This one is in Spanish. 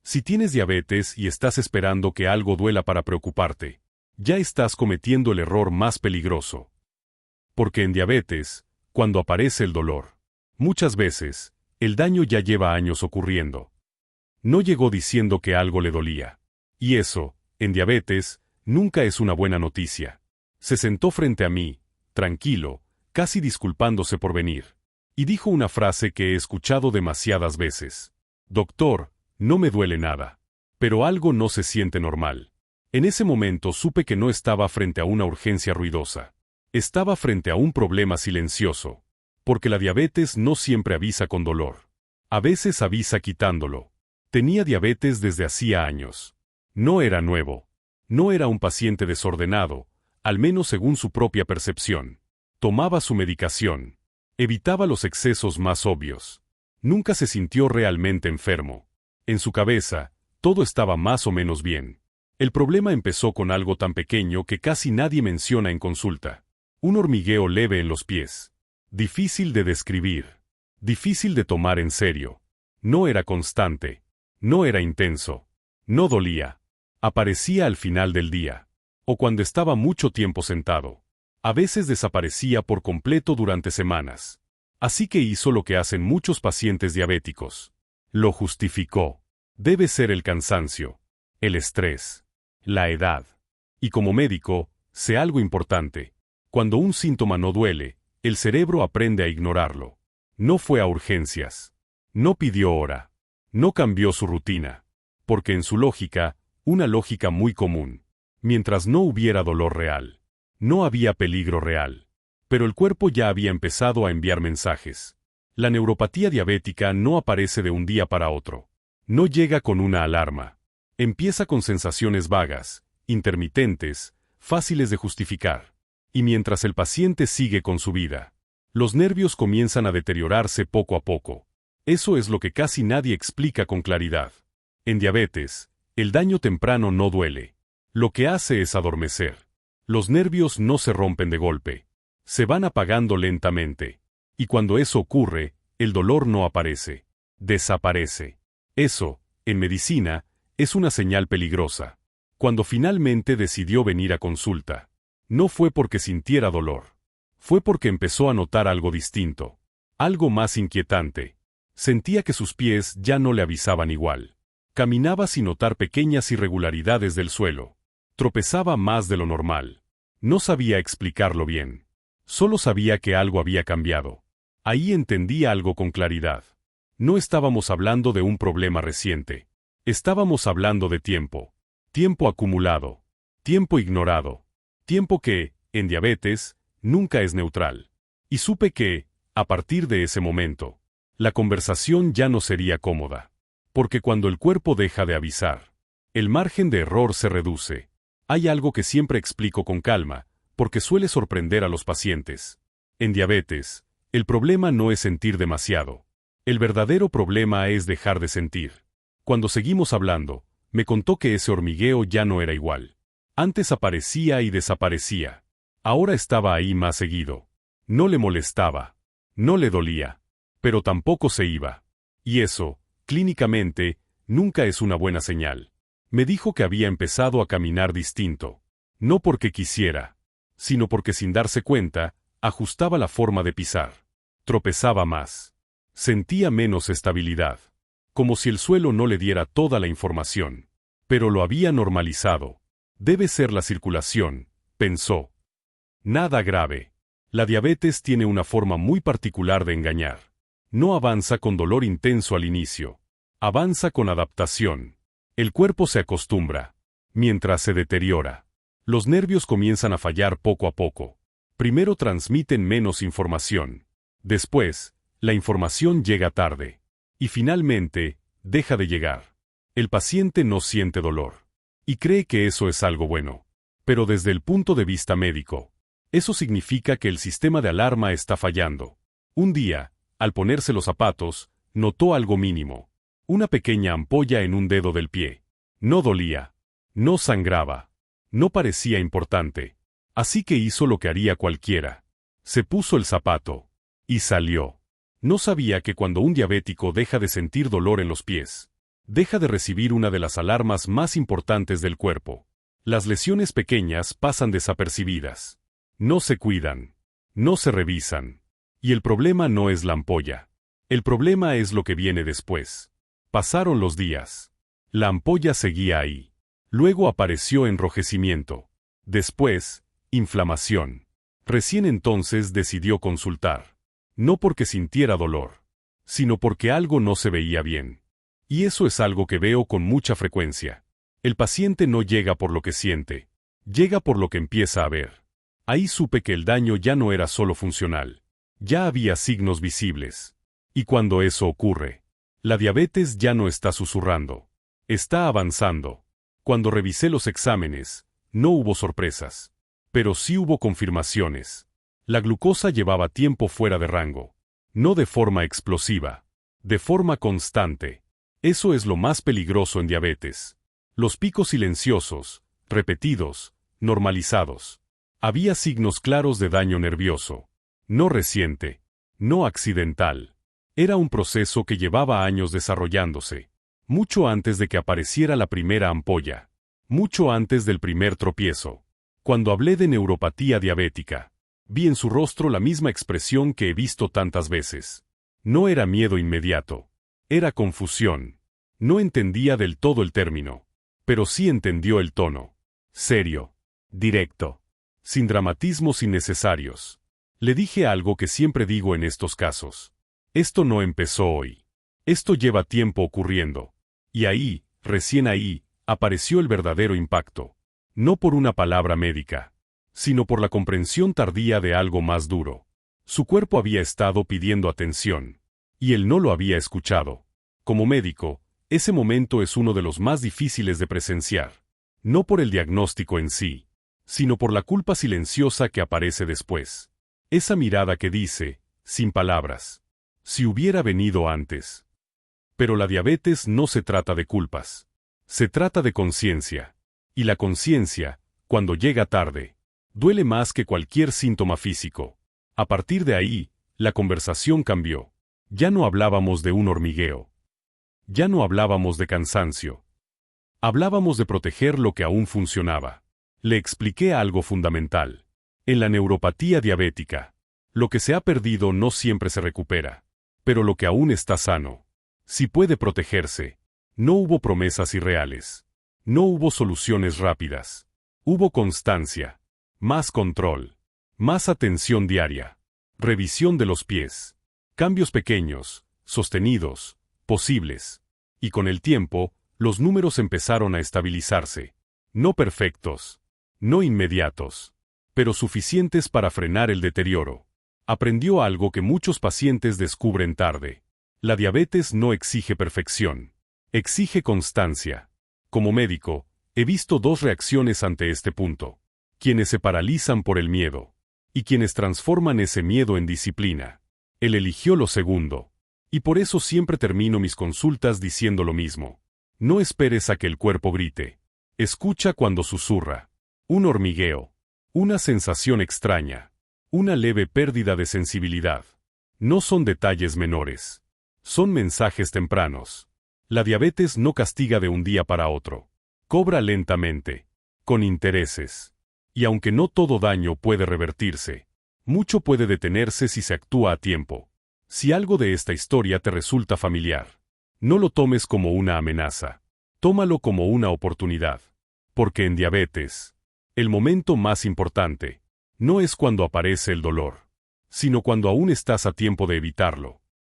Si tienes diabetes y estás esperando que algo duela para preocuparte, ya estás cometiendo el error más peligroso. Porque en diabetes, cuando aparece el dolor, muchas veces, el daño ya lleva años ocurriendo. No llegó diciendo que algo le dolía. Y eso, en diabetes, nunca es una buena noticia. Se sentó frente a mí, tranquilo, casi disculpándose por venir. Y dijo una frase que he escuchado demasiadas veces. Doctor, no me duele nada. Pero algo no se siente normal. En ese momento supe que no estaba frente a una urgencia ruidosa. Estaba frente a un problema silencioso. Porque la diabetes no siempre avisa con dolor. A veces avisa quitándolo. Tenía diabetes desde hacía años. No era nuevo. No era un paciente desordenado, al menos según su propia percepción. Tomaba su medicación. Evitaba los excesos más obvios. Nunca se sintió realmente enfermo. En su cabeza, todo estaba más o menos bien. El problema empezó con algo tan pequeño que casi nadie menciona en consulta. Un hormigueo leve en los pies. Difícil de describir. Difícil de tomar en serio. No era constante. No era intenso. No dolía. Aparecía al final del día. O cuando estaba mucho tiempo sentado. A veces desaparecía por completo durante semanas. Así que hizo lo que hacen muchos pacientes diabéticos. Lo justificó. Debe ser el cansancio, el estrés, la edad. Y como médico, sé algo importante. Cuando un síntoma no duele, el cerebro aprende a ignorarlo. No fue a urgencias. No pidió hora. No cambió su rutina. Porque en su lógica, una lógica muy común. Mientras no hubiera dolor real, no había peligro real. Pero el cuerpo ya había empezado a enviar mensajes. La neuropatía diabética no aparece de un día para otro. No llega con una alarma. Empieza con sensaciones vagas, intermitentes, fáciles de justificar. Y mientras el paciente sigue con su vida, los nervios comienzan a deteriorarse poco a poco. Eso es lo que casi nadie explica con claridad. En diabetes, el daño temprano no duele. Lo que hace es adormecer. Los nervios no se rompen de golpe. Se van apagando lentamente. Y cuando eso ocurre, el dolor no aparece. Desaparece. Eso, en medicina, es una señal peligrosa. Cuando finalmente decidió venir a consulta, no fue porque sintiera dolor. Fue porque empezó a notar algo distinto. Algo más inquietante. Sentía que sus pies ya no le avisaban igual. Caminaba sin notar pequeñas irregularidades del suelo. Tropezaba más de lo normal. No sabía explicarlo bien. Solo sabía que algo había cambiado. Ahí entendía algo con claridad. No estábamos hablando de un problema reciente. Estábamos hablando de tiempo. Tiempo acumulado. Tiempo ignorado. Tiempo que, en diabetes, nunca es neutral. Y supe que, a partir de ese momento, la conversación ya no sería cómoda. Porque cuando el cuerpo deja de avisar, el margen de error se reduce. Hay algo que siempre explico con calma, porque suele sorprender a los pacientes. En diabetes, el problema no es sentir demasiado. El verdadero problema es dejar de sentir. Cuando seguimos hablando, me contó que ese hormigueo ya no era igual. Antes aparecía y desaparecía. Ahora estaba ahí más seguido. No le molestaba. No le dolía. Pero tampoco se iba. Y eso, clínicamente, nunca es una buena señal. Me dijo que había empezado a caminar distinto. No porque quisiera, sino porque sin darse cuenta, ajustaba la forma de pisar. Tropezaba más. Sentía menos estabilidad. Como si el suelo no le diera toda la información. Pero lo había normalizado. Debe ser la circulación, pensó. Nada grave. La diabetes tiene una forma muy particular de engañar. No avanza con dolor intenso al inicio. Avanza con adaptación. El cuerpo se acostumbra. Mientras se deteriora, los nervios comienzan a fallar poco a poco. Primero transmiten menos información. Después, la información llega tarde. Y finalmente, deja de llegar. El paciente no siente dolor. Y cree que eso es algo bueno. Pero desde el punto de vista médico, eso significa que el sistema de alarma está fallando. Un día, al ponerse los zapatos, notó algo mínimo. Una pequeña ampolla en un dedo del pie. No dolía. No sangraba. No parecía importante. Así que hizo lo que haría cualquiera. Se puso el zapato. Y salió. No sabía que cuando un diabético deja de sentir dolor en los pies, Deja de recibir una de las alarmas más importantes del cuerpo. Las lesiones pequeñas pasan desapercibidas. No se cuidan. No se revisan. Y el problema no es la ampolla. El problema es lo que viene después. Pasaron los días. La ampolla seguía ahí. Luego apareció enrojecimiento. Después, inflamación. Recién entonces decidió consultar. No porque sintiera dolor, sino porque algo no se veía bien. Y eso es algo que veo con mucha frecuencia. El paciente no llega por lo que siente, llega por lo que empieza a ver. Ahí supe que el daño ya no era solo funcional. Ya había signos visibles. Y cuando eso ocurre, la diabetes ya no está susurrando. Está avanzando. Cuando revisé los exámenes, no hubo sorpresas. Pero sí hubo confirmaciones. La glucosa llevaba tiempo fuera de rango. No de forma explosiva. De forma constante. Eso es lo más peligroso en diabetes. Los picos silenciosos, repetidos, normalizados. Había signos claros de daño nervioso. No reciente. No accidental. Era un proceso que llevaba años desarrollándose. Mucho antes de que apareciera la primera ampolla. Mucho antes del primer tropiezo. Cuando hablé de neuropatía diabética, vi en su rostro la misma expresión que he visto tantas veces. No era miedo inmediato. Era confusión. No entendía del todo el término, pero sí entendió el tono. Serio. Directo. Sin dramatismos innecesarios. Le dije algo que siempre digo en estos casos. Esto no empezó hoy. Esto lleva tiempo ocurriendo. Y ahí, recién ahí, apareció el verdadero impacto. No por una palabra médica, sino por la comprensión tardía de algo más duro. Su cuerpo había estado pidiendo atención. Y él no lo había escuchado. Como médico, ese momento es uno de los más difíciles de presenciar. No por el diagnóstico en sí, sino por la culpa silenciosa que aparece después. Esa mirada que dice, sin palabras, si hubiera venido antes. Pero la diabetes no se trata de culpas. Se trata de conciencia. Y la conciencia, cuando llega tarde, duele más que cualquier síntoma físico. A partir de ahí, la conversación cambió. Ya no hablábamos de un hormigueo. Ya no hablábamos de cansancio. Hablábamos de proteger lo que aún funcionaba. Le expliqué algo fundamental. En la neuropatía diabética, lo que se ha perdido no siempre se recupera. Pero lo que aún está sano, sí puede protegerse. No hubo promesas irreales. No hubo soluciones rápidas. Hubo constancia. Más control. Más atención diaria. Revisión de los pies. Cambios pequeños, sostenidos, posibles. Y con el tiempo, los números empezaron a estabilizarse. No perfectos. No inmediatos. Pero suficientes para frenar el deterioro. Aprendió algo que muchos pacientes descubren tarde. La diabetes no exige perfección. Exige constancia. Como médico, he visto dos reacciones ante este punto. Quienes se paralizan por el miedo. Y quienes transforman ese miedo en disciplina. Él eligió lo segundo. Y por eso siempre termino mis consultas diciendo lo mismo. No esperes a que el cuerpo grite. Escucha cuando susurra. Un hormigueo. Una sensación extraña. Una leve pérdida de sensibilidad. No son detalles menores. Son mensajes tempranos. La diabetes no castiga de un día para otro. Cobra lentamente. Con intereses. Y aunque no todo daño puede revertirse, mucho puede detenerse si se actúa a tiempo. Si algo de esta historia te resulta familiar, no lo tomes como una amenaza. Tómalo como una oportunidad. Porque en diabetes, el momento más importante no es cuando aparece el dolor, sino cuando aún estás a tiempo de evitarlo.